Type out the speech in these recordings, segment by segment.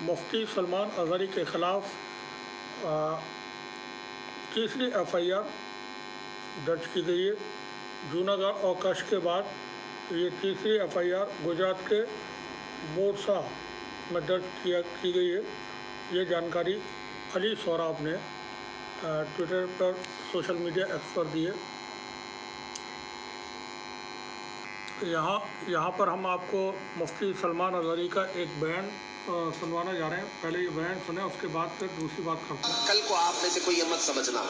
मुफ्ती सलमान अज़हरी के ख़िलाफ़ तीसरी एफआईआर दर्ज की गई है। जूनागढ़ और कच्छ के बाद ये तीसरी एफआईआर गुजरात के बोरसा में दर्ज की गई है। ये जानकारी अली सौराब ने ट्विटर पर सोशल मीडिया एक्स पर दी है। यहाँ पर हम आपको मुफ्ती सलमान अज़हरी का एक बयान सुनवाना जा रहे हैं। पहले ये बयान सुने, उसके बाद फिर दूसरी बात करते हैं। कल को आप में से कोई ये मत समझना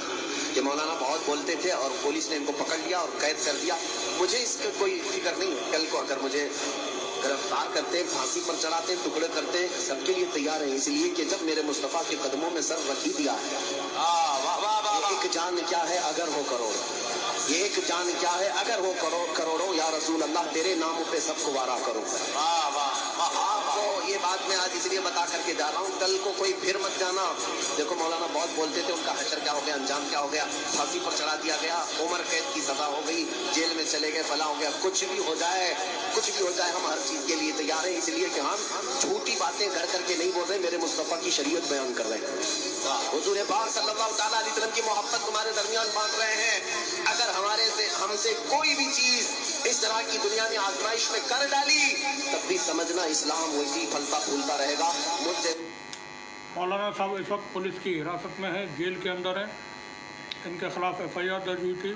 कि मौलाना बहुत बोलते थे और पुलिस ने इनको पकड़ लिया और कैद कर दिया। मुझे इसका कोई फिक्र नहीं है। कल को अगर मुझे गिरफ्तार करते हैं, फांसी पर चढ़ाते हैं, टुकड़े करते हैं, सबके लिए तैयार है। इसलिए कि जब मेरे मुस्तफ़ा के कदमों में सर रख ही दिया है। एक जान क्या है अगर हो करोड़, ये एक जान क्या है अगर हो करोड़ों, या रसूल अल्लाह तेरे नामों पे सबको वारा करो। आपको ये बात मैं आज इसलिए बता करके जा रहा हूँ, कल को कोई फिर मत जाना। देखो मौलाना बहुत बोलते थे, उनका हशर क्या हो गया, अंजाम क्या हो गया, फांसी पर चढ़ा दिया गया, उम्र कैद की सजा हो गई, जेल में चले गए, फला हो गया। कुछ भी हो जाए, हम हर चीज के लिए तैयार हैं। इसलिए कि हम झूठी बातें घर करके नहीं बोल रहे, मेरे मुस्तफा की शरीयत बयान कर रहे हैं। हुजूर पाक सल्लल्लाहु तआला अलैहि वसल्लम की मोहब्बत तुम्हारे दरमियान बांट रहे हैं। अगर हमसे कोई भी चीज इस तरह की दुनिया में आजमाइश में कर डाली, तब भी समझना इस्लाम वैसी फलता फूलता रहेगा। मुझसे मौलाना साहब इस वक्त पुलिस की हिरासत में है, जेल के अंदर है। इनके खिलाफ एफआईआर दर्ज हुई थी।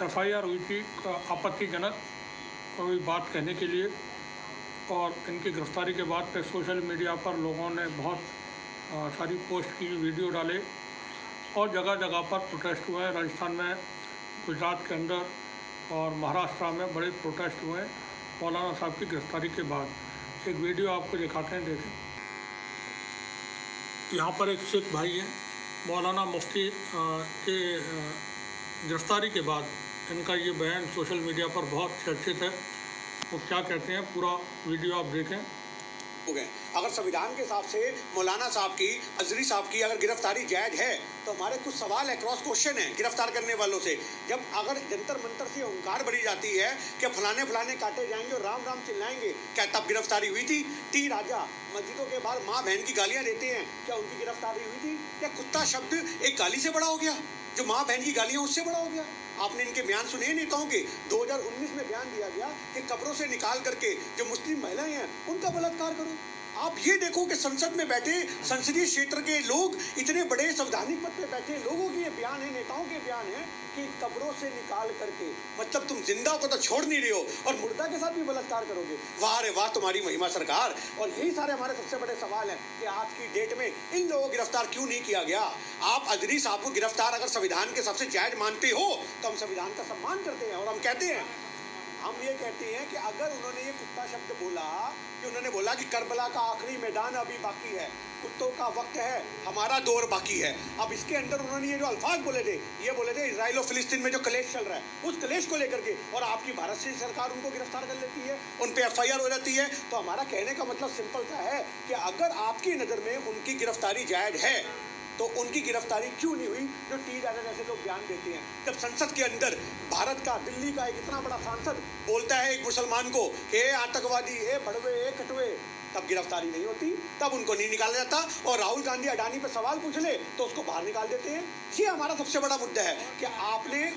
एफआईआर हुई थी आपत्तिजनक कोई बात कहने के लिए, और इनकी गिरफ्तारी के बाद पे सोशल मीडिया पर लोगों ने बहुत सारी पोस्ट की, वीडियो डाले और जगह जगह पर प्रोटेस्ट हुए हैं। राजस्थान में, गुजरात के अंदर और महाराष्ट्र में बड़े प्रोटेस्ट हुए हैं मौलाना साहब की गिरफ्तारी के बाद। एक वीडियो आपको दिखाते हैं, देखें। यहाँ पर एक सिख भाई है, मौलाना मुफ्ती के गिरफ्तारी के बाद इनका ये बयान सोशल मीडिया पर बहुत चर्चित है। वो क्या कहते हैं, पूरा वीडियो आप देखें। हो गए। अगर संविधान के हिसाब से मौलाना साहब की, अज़हरी साहब की अगर गिरफ्तारी जायज है, तो हमारे कुछ सवाल है, क्रॉस क्वेश्चन है गिरफ्तार करने वालों से। जब अगर जंतर मंतर से हुंकार भरी जाती है कि फलाने फलाने काटे जाएंगे और राम राम चिल्लाएंगे, क्या तब गिरफ्तारी हुई थी? टी राजा मस्जिदों के बाहर माँ बहन की गालियां देते हैं, क्या उनकी गिरफ्तारी हुई थी? क्या कुत्ता शब्द एक गाली से बड़ा हो गया? जो माँ बहन की गालियां उससे बड़ा हो गया? आपने इनके बयान सुने नेताओं के? 2019 में बयान दिया गया कि कब्रों से निकाल करके जो मुस्लिम महिलाएं हैं उनका बलात्कार करो। आप ये देखो कि संसद में बैठे संसदीय क्षेत्र के लोग, इतने बड़े संवैधानिक पद पे बैठे लोगों के ये बयान है, नेताओं के बयान है कि कब्रों से निकाल करके, मतलब तुम जिंदा को तो छोड़ नहीं रहे हो और मुर्दा के साथ भी बलात्कार करोगे। वाह रे वाह, तुम्हारी महिमा सरकार। और यही सारे हमारे सबसे बड़े सवाल हैं कि आज की डेट में इन लोगों को गिरफ्तार क्यों नहीं किया गया? आप अज़हरी साहब को गिरफ्तार अगर संविधान के सबसे जायज मानते हो तो हम संविधान का सम्मान करते हैं। और हम ये कहते हैं कि अगर उन्होंने ये कुत्ता शब्द बोला, कि उन्होंने बोला कि करबला का आखिरी मैदान अभी बाकी है, कुत्तों का वक्त है, हमारा दौर बाकी है। अब इसके अंदर उन्होंने ये जो अल्फाज बोले थे, ये बोले थे इजराइल और फिलिस्तीन में जो कलेश चल रहा है, उस कलेश को लेकर के, और आपकी भारत से सरकार उनको गिरफ्तार कर लेती है, उन पे एफआईआर हो जाती है। तो हमारा कहने का मतलब सिंपल सा है कि अगर आपकी नज़र में उनकी गिरफ्तारी जायज है, तो उनकी गिरफ्तारी क्यों नहीं हुई? जो टी राजा जैसे लोग बयान देते हैं, जब संसद के अंदर भारत का, दिल्ली का एक इतना बड़ा सांसद बोलता है एक मुसलमान को, हे आतंकवादी, हे भड़वे, हे कटवे, तब गिरफ्तारी नहीं होती, तब उनको नहीं निकाला जाता। और राहुल गांधी अडानी पे सवाल पूछ ले तो उसको बाहर निकाल देते हैं। ये हमारा सबसे बड़ा मुद्दा है कि आपने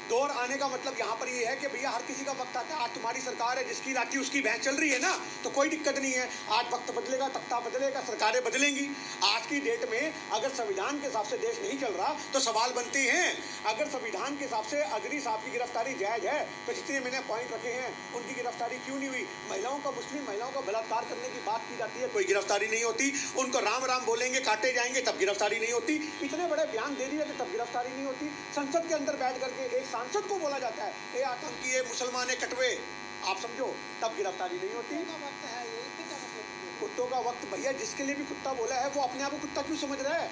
दौर आने का मतलब यहाँ पर ये है कि भैया हर किसी का वक्त आता है। आज तुम्हारी सरकार है, जिसकी लाठी उसकी भैंस चल रही है ना, तो कोई दिक्कत नहीं है। आज वक्त बदलेगा, तख्ता बदलेगा, सरकारें बदलेंगी। आज की डेट में अगर संविधान के हिसाब से देश नहीं चल रहा तो सवाल बनते हैं। अगर संविधान के हिसाब से अज़हरी साहब की गिरफ्तारी जायज है, तो जितने मैंने पॉइंट रखे हैं उनकी गिरफ्तारी क्यों नहीं हुई? महिलाओं का, मुस्लिम महिलाओं का बलात्कार करने की बात की जाती है, कोई गिरफ्तारी नहीं होती। उनको राम राम बोलेंगे, काटे जाएंगे, तब गिरफ्तारी नहीं होती। इतने बड़े बयान दे दिए तब गिरफ्तारी नहीं होती। संसद के अंदर बैठ करके एक सांसद को बोला जाता है, ए आतंकी, ये मुसलमान, है कटवे, आप समझो, तब गिरफ्तारी नहीं होती। कुत्तों का वक्त भैया, जिसके लिए भी कुत्ता बोला है वो अपने आप को कुत्ता क्यों समझ रहा है?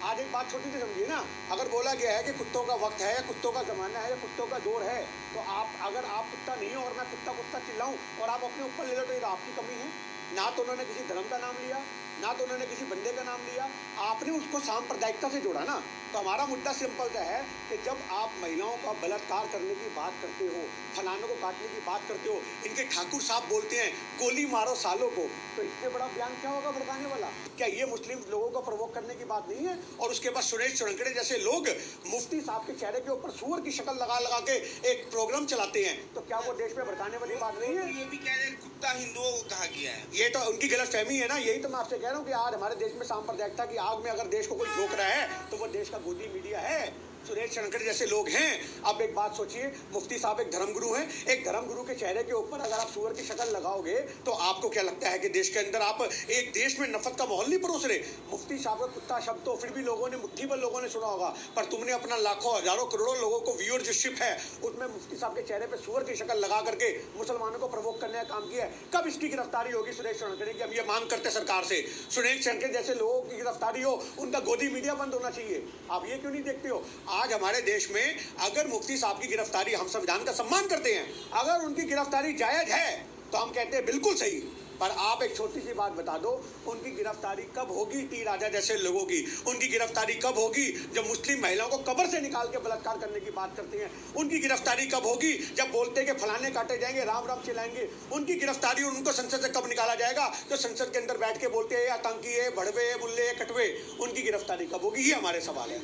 आज एक बात छोटी सी समझिए ना, अगर बोला गया है कि कुत्तों का वक्त है या कुत्तों का जमाना है या कुत्तों का दौर है, तो आप, अगर आप कुत्ता नहीं हो और मैं कुत्ता कुत्ता चिल्लाऊं और आप अपने ऊपर ले लो, तो ये आपकी कमी है। ना तो उन्होंने किसी धर्म का नाम लिया, ना तो उन्होंने किसी बंदे का नाम लिया, आपने उसको सांप्रदायिकता से जोड़ा ना। तो हमारा मुद्दा सिंपल सा है कि जब आप महिलाओं का बलात्कार करने की बात करते हो, फलानों को काटने की बात करते हो, इनके ठाकुर साहब बोलते हैं गोली मारो सालों को, तो इससे बड़ा बयान क्या होगा भड़काने वाला? क्या ये मुस्लिम लोगों को प्रवोक करने की बात नहीं है? और उसके बाद सुरेश चौरंगड़े जैसे लोग मुफ्ती साहब के चेहरे के ऊपर सूअर की शक्ल लगा लगा के एक प्रोग्राम चलाते हैं, तो क्या वो देश में भड़काने वाली बात नहीं है? ये भी कह रहे हैं कुत्ता हिंदुओं को कहा गया है। ये तो उनकी गलतफहमी है ना। यही तो मैं आपसे कह रहा हूँ कि आज हमारे देश में सांप्रदायिकता की आग में अगर देश को कोई झोंक रहा है तो वो देश का गोदी मीडिया है, सुरेश चौरंगड़े जैसे लोग हैं। अब एक बात सोचिए, मुफ्ती साहब एक धर्मगुरु हैं, एक धर्मगुरु के चेहरे के ऊपर अगर आप सूअर की शक्ल लगाओगे तो आपको क्या लगता है कि देश के अंदर आप एक देश में नफरत का माहौल नहीं परोस रहे? मुफ्ती साहब का कुत्ता शब्द तो फिर भी लोगों ने, मुट्ठी भर लोगों ने सुना होगा, पर तुमने अपना लाखों हजारों करोड़ों लोगों को व्यूअरशिप है उसमें मुफ्ती साहब के चेहरे पे सूअर की शक्ल लगा करके मुसलमानों को प्रवोक करने का काम किया है। कब इसकी गिरफ्तारी होगी सुरेश चौरंगड़े की? हम ये मांग करते सरकार से, सुरेश चौरंगड़े जैसे लोगों की गिरफ्तारी हो, उनका गोदी मीडिया बंद होना चाहिए। आप ये क्यों नहीं देखते हो? आज हमारे देश में अगर मुफ्ती साहब की गिरफ्तारी, हम संविधान का सम्मान करते हैं, अगर उनकी गिरफ्तारी जायज है तो हम कहते हैं बिल्कुल सही। पर आप एक छोटी सी बात बता दो, उनकी गिरफ्तारी कब होगी? टी राजा जैसे लोगों की उनकी गिरफ्तारी कब होगी? जब मुस्लिम महिलाओं को कब्र से निकाल के बलात्कार करने की बात करते हैं, उनकी गिरफ्तारी कब होगी? जब बोलते हैं कि फलाने काटे जाएंगे, राम राम चिल्लाएंगे, उनकी गिरफ्तारी और उनको संसद से कब निकाला जाएगा? जो संसद के अंदर बैठ के बोलते हैं आतंकी है, भड़वे है, बुल्ले है, कटवे, उनकी गिरफ्तारी कब होगी? ये हमारे सवाल है।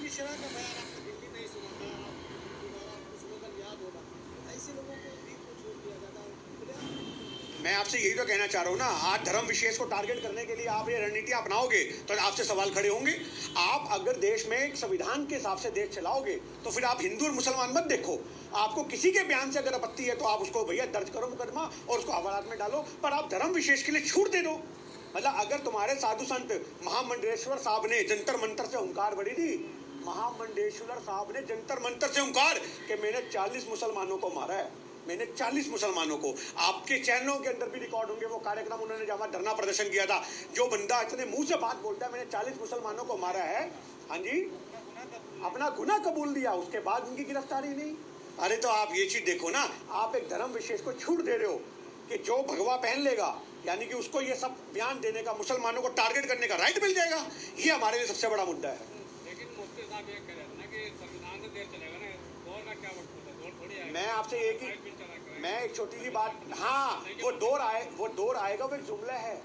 मैं आपसे यही तो कहना चाह रहा हूँ ना, आज धर्म विशेष को टारगेट करने के लिए आप ये रणनीति अपनाओगे तो आपसे सवाल खड़े होंगे। आप अगर देश में एक संविधान के हिसाब से देश चलाओगे तो फिर आप हिंदू और मुसलमान मत देखो। आपको किसी के बयान से अगर आपत्ति है तो आप उसको भैया दर्ज करो मुकदमा और उसको हवालात में डालो, पर आप धर्म विशेष के लिए छूट दे दो। मतलब अगर तुम्हारे साधु संत महामंडलेश्वर साहब ने जंतर मंतर से हुंकार भरी थी, महामंडलेश्वर साहब ने जंतर मंतर से हुंकार कि मैंने 40 मुसलमानों को मारा है, मैंने 40 मुसलमानों को, आपके चैनलों के अंदर भी रिकॉर्ड होंगे वो कार्यक्रम, उन्होंने जहाँ धरना प्रदर्शन किया था। जो बंदा इतने मुंह से बात बोलता है मैंने 40 मुसलमानों को मारा है, हाँ जी, अपना गुनाह कबूल दिया, उसके बाद उनकी गिरफ्तारी नहीं। अरे तो आप ये चीज देखो ना, आप एक धर्म विशेष को छूट दे रहे हो कि जो भगवा पहन लेगा यानी कि उसको ये सब बयान देने का, मुसलमानों को टारगेट करने का राइट मिल जाएगा। ये हमारे लिए सबसे बड़ा मुद्दा है। लेकिन मुफ्ती साहब ये कह रहे हैं ना कि संविधान से देश चलेगा ना, दौर का क्या वक्त होता है? दौर थोड़ी आएगा। मैं आपसे मैं एक छोटी सी बात, हाँ वो दौर आएगा, वो एक जुमला है,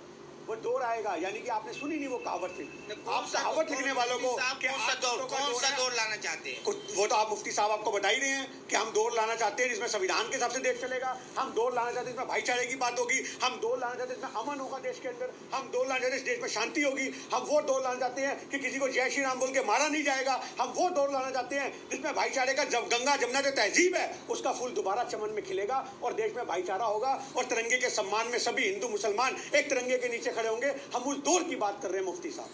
वो दौर आएगा, यानी कि आपने सुनी नहीं वो कहावत थी। आप कहावत लिखने वालों को कौन सा दौर लाना चाहते हैं? वो तो आप मुफ्ती साहब आपको बता ही रहे हैं कि हम दौर लाना चाहते हैं जिसमें संविधान के हिसाब से देश चलेगा, हम दौर लाना चाहते हैं जिसमें भाईचारे की बात होगी, हम दौर लाना चाहते हैं जिसमें अमन होगा देश के अंदर, हम दौर लाना चाहते हैं देश में शांति होगी, हम वो दौर लाना चाहते हैं कि किसी को जय श्री राम बोल के मारा नहीं जाएगा, हम वो दौर लाना चाहते हैं जिसमें भाईचारे का जब गंगा जमुना जो तहजीब है उसका फूल दोबारा चमन में खिलेगा और देश में भाईचारा होगा और तिरंगे के सम्मान में सभी हिंदू मुसलमान एक तिरंगे के नीचे खड़े होंगे। हम उस दौर की बात कर रहे हैं मुफ्ती साहब।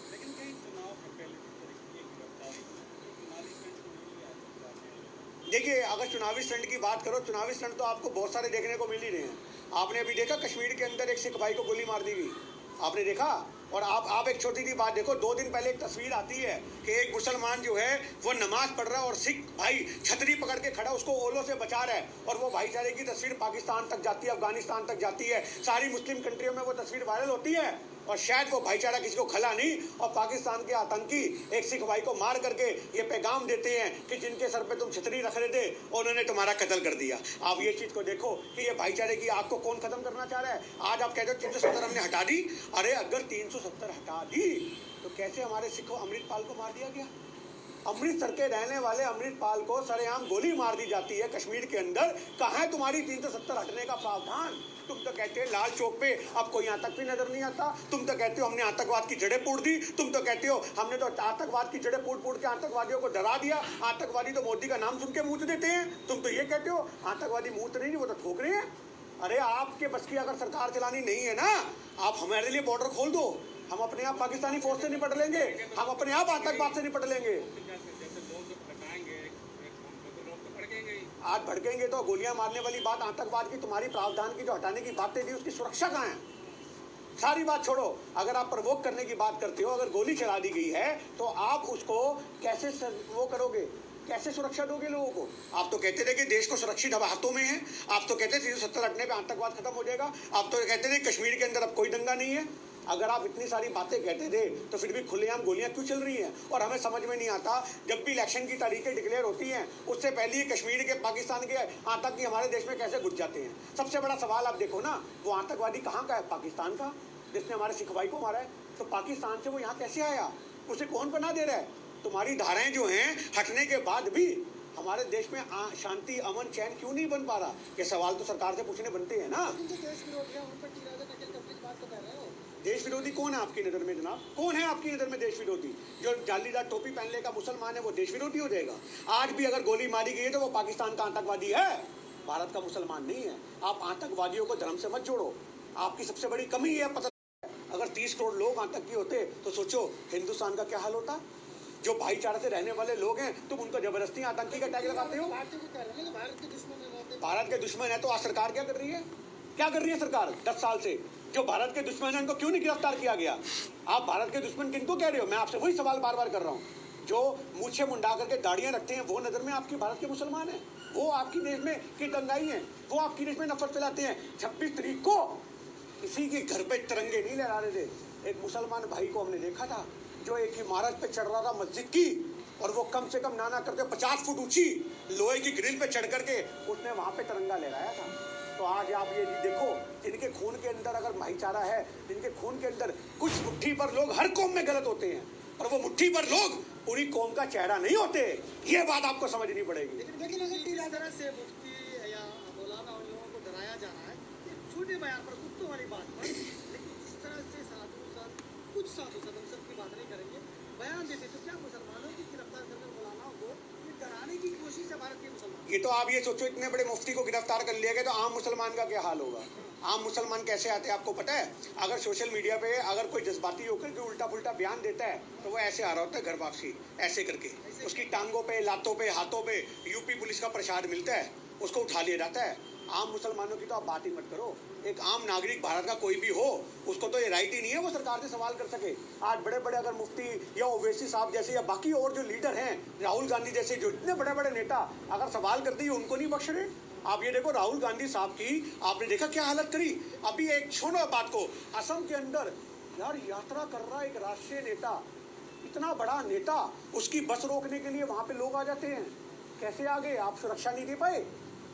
देखिए अगर चुनावी स्टंट की बात करो, चुनावी स्टंट तो आपको बहुत सारे देखने को मिल ही रहे हैं। आपने अभी देखा कश्मीर के अंदर एक सिख भाई को गोली मार दी गई, आपने देखा। और आप एक छोटी सी बात देखो, 2 दिन पहले एक तस्वीर आती है कि एक मुसलमान जो है वो नमाज पढ़ रहा है और सिख भाई छतरी पकड़ के खड़ा उसको ओलों से बचा रहा है, और वो भाईचारे की तस्वीर पाकिस्तान तक जाती है, अफगानिस्तान तक जाती है, सारी मुस्लिम कंट्रियों में वो तस्वीर वायरल होती है। और शायद वो भाईचारा किसी को खला नहीं और पाकिस्तान के आतंकी एक सिख भाई को मार करके ये पैगाम देते हैं कि जिनके सर पे तुम छतरी रख रहे थे उन्होंने तुम्हारा कत्ल कर दिया। आप ये चीज को देखो कि ये भाईचारे की आग को कौन खत्म करना चाह रहा है। आज आप कहते हो 370 हमने हटा दी, अरे अगर 370 हटा दी तो कैसे हमारे सिख को अमृतपाल को मार दिया गया? अमृतसर के रहने वाले अमृतपाल को सरेआम गोली मार दी जाती है कश्मीर के अंदर। कहाँ है तुम्हारी 370 हटने का प्रावधान? तुम तो कहते हो लाल चौक पे अब कोई आतंक भी नजर नहीं आता, तुम तो कहते हो हमने आतंकवाद की जड़ें पूड़ दी, तुम तो कहते हो हमने तो आतंकवाद की जड़ें पूड़ के आतंकवादियों को डरा दिया, आतंकवादी तो मोदी का नाम सुन के मुंह देते हैं। तुम तो ये कहते हो आतंकवादी मुंह तो नहीं, वो तो ठोक रहे हैं। अरे आपके बस की अगर सरकार चलानी नहीं है ना, आप हमारे लिए बॉर्डर खोल दो, हम अपने आप पाकिस्तानी फौज से निपट लेंगे, हम अपने आप आतंकवाद से निपट लेंगे। आज भड़केंगे तो गोलियां मारने वाली बात आतंकवाद की, तुम्हारी प्रावधान की जो हटाने की बातें थी उसकी सुरक्षा कहाँ है? सारी बात छोड़ो, अगर आप प्रवोक करने की बात करते हो, अगर गोली चला दी गई है तो आप उसको कैसे वो करोगे? कैसे सुरक्षा दोगे लोगों को? आप तो कहते थे कि देश को सुरक्षित अब हाथों में है, आप तो कहते थे 370 हटने पे आतंकवाद खत्म हो जाएगा, आप तो कहते थे कश्मीर के अंदर अब कोई दंगा नहीं है। अगर आप इतनी सारी बातें कहते थे तो फिर भी खुलेआम गोलियां क्यों चल रही हैं? और हमें समझ में नहीं आता, जब भी इलेक्शन की तारीखें डिक्लेयर होती हैं उससे पहले ही कश्मीर के पाकिस्तान के आतंकी हमारे देश में कैसे घुस जाते हैं। सबसे बड़ा सवाल आप देखो ना, वो आतंकवादी कहाँ का है? पाकिस्तान का, जिसने हमारे सिख भाई को मारा है। तो पाकिस्तान से वो यहाँ कैसे आया? उसे कौन पनाह दे रहा है? तुम्हारी धाराएं जो हैं हटने के बाद भी हमारे देश में शांति, अमन, चैन क्यों नहीं बन पा रहा? ये सवाल तो सरकार से पूछने बनते हैं ना। देश विरोधी कौन है आपकी नजर में जनाब? कौन है आपकी नजर में देश विरोधी? जो जालीदार टोपी पहन लेगा मुसलमान है वो देश विरोधी हो जाएगा? आज भी अगर गोली मारी गई है तो वो पाकिस्तान का आतंकवादी है, भारत का मुसलमान नहीं है। आप आतंकवादियों को धर्म से मत जोड़ो, आपकी सबसे बड़ी कमी है। पता अगर 30 करोड़ लोग आतंकी होते तो सोचो हिंदुस्तान का क्या हाल होता। जो भाईचारे से रहने वाले लोग हैं तुम उनको जबरदस्ती आतंकी का टैग लगाते हो। भारत के दुश्मन है तो आज सरकार क्या कर रही है? क्या कर रही है सरकार 10 साल से? जो भारत के दुश्मन है उनको क्यों नहीं गिरफ्तार किया गया? आप भारत के दुश्मन किनको कह रहे हो? मैं आपसे वही सवाल बार बार कर रहा हूँ। जो मूछे मुंडा करके दाढ़ियां रखते हैं वो नजर में आपकी भारत के मुसलमान है, वो आपकी देश में की दंगाई है, वो आपकी देश में नफरत फैलाते हैं। 26 तारीख को किसी के घर पे तिरंगे नहीं लहरा रहे थे। एक मुसलमान भाई को हमने देखा था जो एक इमारत पे चढ़ रहा था मस्जिद की, और वो कम से कम नाना करके 50 फुट ऊंची लोहे की ग्रिल पे चढ़ करके उसने वहां पे तिरंगा लहराया था। तो आज आप ये देखो, जिनके खून के अंदर अगर भाईचारा है, जिनके खून के अंदर कुछ मुट्ठी पर लोग हर कौम में गलत होते हैं और वो मुट्ठी पर लोग पूरी कौम का चेहरा नहीं होते। ये बात आपको समझनी पड़ेगी। लेकिन अगर इस तरह से मुफ्ती या मौलाना उन लोगों को डराया जा रहा है, छोटे बयान पर, कुत्तों वाली बात पर, लेकिन इस तरह से कुछ साधु सद हम सब की बात नहीं करेंगे, बयान देते तो क्या मुसलमानों की गिरफ्तार करने मौलानाओं को ये डराने की कोशिश है भारत के मुसलमान? ये तो आप ये सोचो, इतने बड़े मुफ्ती को गिरफ्तार कर लिया गया तो आम मुसलमान का क्या हाल होगा? आम मुसलमान कैसे आते हैं आपको पता है? अगर सोशल मीडिया पे अगर कोई जज्बाती होकर के उल्टा पुल्टा बयान देता है तो वो ऐसे आ रहा होता है घर वापसी, ऐसे करके उसकी टांगों पे, लातों पे, हाथों पे यूपी पुलिस का प्रसाद मिलता है, उसको उठा लिया जाता है। आम मुसलमानों की तो आप बात ही मत करो। एक आम नागरिक भारत का कोई भी हो, उसको तो ये राइट ही नहीं है वो सरकार से सवाल कर सके। आज बड़े बड़े अगर मुफ्ती या ओवैसी साहब जैसे या बाकी और जो लीडर हैं, राहुल गांधी जैसे जो इतने बड़े बड़े नेता अगर सवाल करते हैं उनको नहीं बख्श रहे। आप ये देखो राहुल गांधी साहब की आपने देखा क्या हालत करी? अभी एक छोड़ो बात को, असम के अंदर यार यात्रा कर रहा एक राष्ट्रीय नेता, इतना बड़ा नेता, उसकी बस रोकने के लिए वहां पे लोग आ जाते हैं। कैसे आ गए? आप सुरक्षा नहीं दे पाए?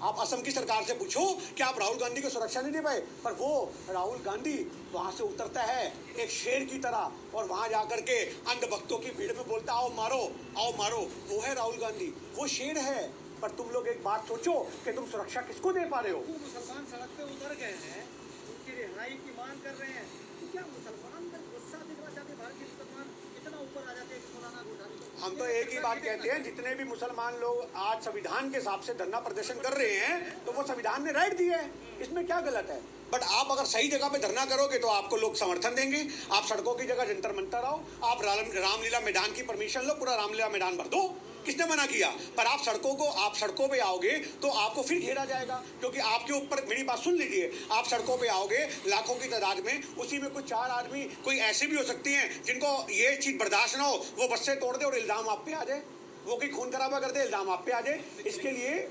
आप असम की सरकार से पूछो कि आप राहुल गांधी को सुरक्षा नहीं दे पाए? पर वो राहुल गांधी वहां से उतरता है एक शेर की तरह और वहां जाकर के अंधभक्तों की भीड़ में बोलता आओ मारो, आओ मारो। वो है राहुल गांधी, वो शेर है। पर तुम लोग एक बात सोचो कि तुम सुरक्षा किसको दे पा रहे हो? वो मुसलमान सड़क पे उतर गए हैं, उनकी रिहाई की मांग कर रहे हैं, तो क्या मुसलमान का गुस्सा दिखना चाहते? भारत के मुसलमान इतना ऊपर आ जाते हैं कि मौलाना को उठा लो। हम तो एक ही बात कहते हैं, जितने भी मुसलमान लोग आज संविधान के हिसाब से धरना प्रदर्शन कर रहे हैं तो वो संविधान ने राइट दिया है, इसमें क्या गलत है? बट आप अगर सही जगह पे धरना करोगे तो आपको लोग समर्थन देंगे। आप सड़कों की जगह जंतर मंतर आओ, आप रामलीला मैदान की परमिशन लो, पूरा रामलीला मैदान भर दो, किसने मना किया? पर आप सड़कों पे आओगे तो आपको फिर घेरा जाएगा, क्योंकि आपके ऊपर, मेरी बात सुन लीजिए, आप सड़कों पे आओगे लाखों की तादाद में, उसी में कुछ 4 आदमी कोई ऐसे भी हो सकते हैं जिनको ये चीज बर्दाश्त ना हो, वो बसें तोड़ दे और इल्जाम आप पे आ जाए, वो कोई खून खराबा कर दे, इल्जाम आप पे आ जाए। इसके लिए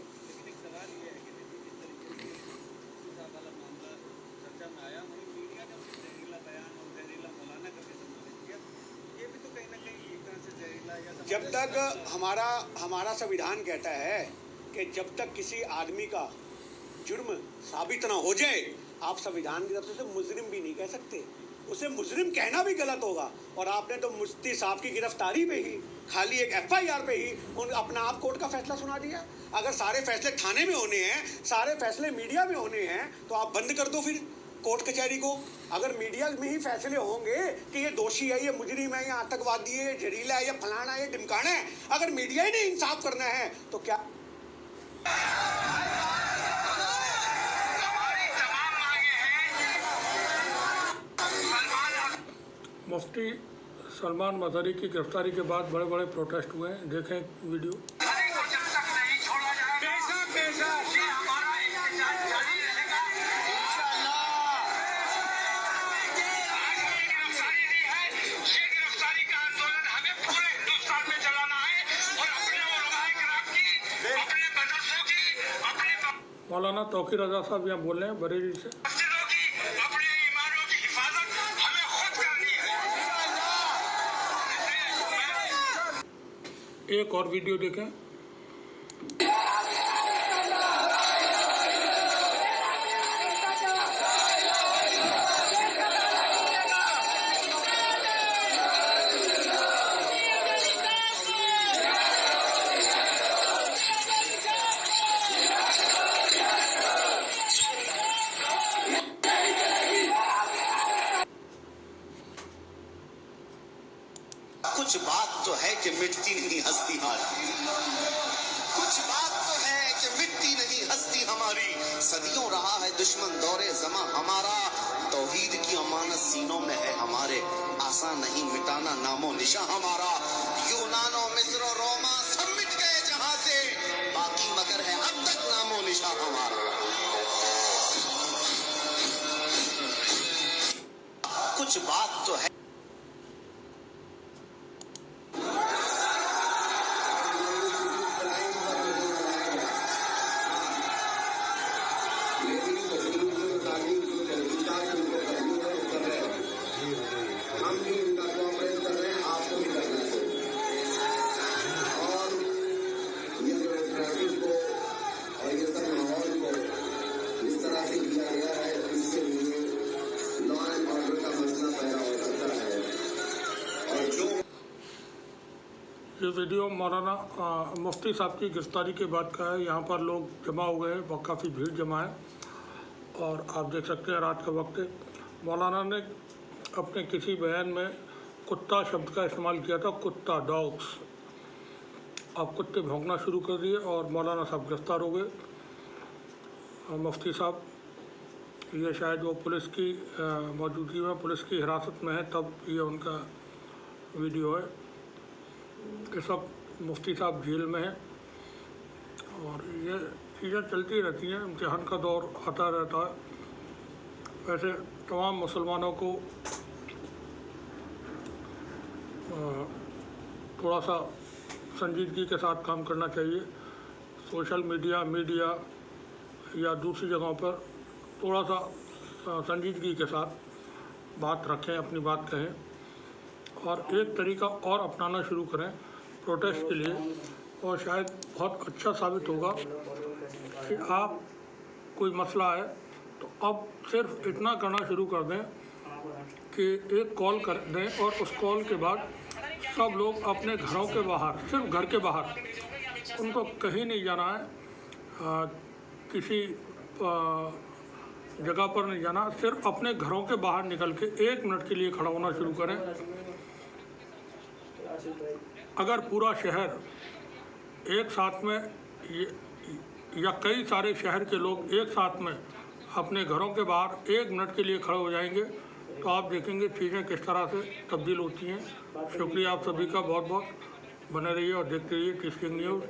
जब तक हमारा संविधान कहता है कि जब तक किसी आदमी का जुर्म साबित ना हो जाए, आप संविधान की तरफ से मुजरिम भी नहीं कह सकते, उसे मुजरिम कहना भी गलत होगा। और आपने तो मुफ्ती साहब की गिरफ्तारी पे ही, खाली एक FIR पे ही अपना आप कोर्ट का फैसला सुना दिया। अगर सारे फैसले थाने में होने हैं, सारे फैसले मीडिया में होने हैं, तो आप बंद कर दो फिर कोर्ट कचहरी को। अगर मीडिया में ही फैसले होंगे कि ये दोषी है, ये मुजरिम है, ये आतंकवादी है, ये जहरीला है, ये फलाना है, ये ढिमकाना है, अगर मीडिया ही नहीं इंसाफ करना है तो क्या? मुफ्ती सलमान मजहरी की गिरफ्तारी के बाद बड़े बड़े प्रोटेस्ट हुए हैं, देखें वीडियो। मौलाना तौकीर रजा साहब यहाँ बोल रहे हैं बरेली से। अपने ईमानों की हिफाजत हमें खुद करनी है। एक और वीडियो देखें। कुछ बात तो है कि मिटती नहीं हस्ती हमारी, कुछ बात तो है कि मिटती नहीं हस्ती हमारी। सदियों रहा है दुश्मन दौरे जमा हमारा, तौहीद की अमानत सीनों में है हमारे, आसान नहीं मिटाना नामो निशा हमारा। यूनानो मिस्र रोमा सब मिट गए जहां से, बाकी मगर है अब तक नामो निशा हमारा। कुछ बात तो है। ये वीडियो मौलाना मुफ्ती साहब की गिरफ्तारी के बाद का है। यहाँ पर लोग जमा हो गए हैं, काफ़ी भीड़ जमा है और आप देख सकते हैं रात का वक्त है। मौलाना ने अपने किसी बयान में कुत्ता शब्द का इस्तेमाल किया था, कुत्ता, डॉग्स। अब कुत्ते भौंकना शुरू कर दिए और मौलाना साहब गिरफ्तार हो गए। मुफ्ती साहब ये शायद वो पुलिस की मौजूदगी में, पुलिस की हिरासत में है, तब ये उनका वीडियो है। इस वक्त मुफ्ती साहब जेल में हैं और ये चीज़ें चलती रहती हैं, इम्तिहान का दौर आता रहता है। वैसे तमाम मुसलमानों को थोड़ा सा संजीदगी के साथ काम करना चाहिए। सोशल मीडिया या दूसरी जगहों पर थोड़ा सा संजीदगी के साथ बात रखें, अपनी बात कहें और एक तरीका और अपनाना शुरू करें प्रोटेस्ट के लिए, और शायद बहुत अच्छा साबित होगा कि आप कोई मसला है तो अब सिर्फ इतना करना शुरू कर दें कि एक कॉल कर दें और उस कॉल के बाद सब लोग अपने घरों के बाहर, सिर्फ घर के बाहर, उनको कहीं नहीं जाना है, किसी जगह पर नहीं जाना, सिर्फ अपने घरों के बाहर निकल के 1 मिनट के लिए खड़ा होना शुरू करें। अगर पूरा शहर एक साथ में या कई सारे शहर के लोग एक साथ में अपने घरों के बाहर 1 मिनट के लिए खड़े हो जाएंगे तो आप देखेंगे चीज़ें किस तरह से तब्दील होती हैं। शुक्रिया आप सभी का बहुत बहुत। बने रहिए और देखते रहिए टी किंग न्यूज़।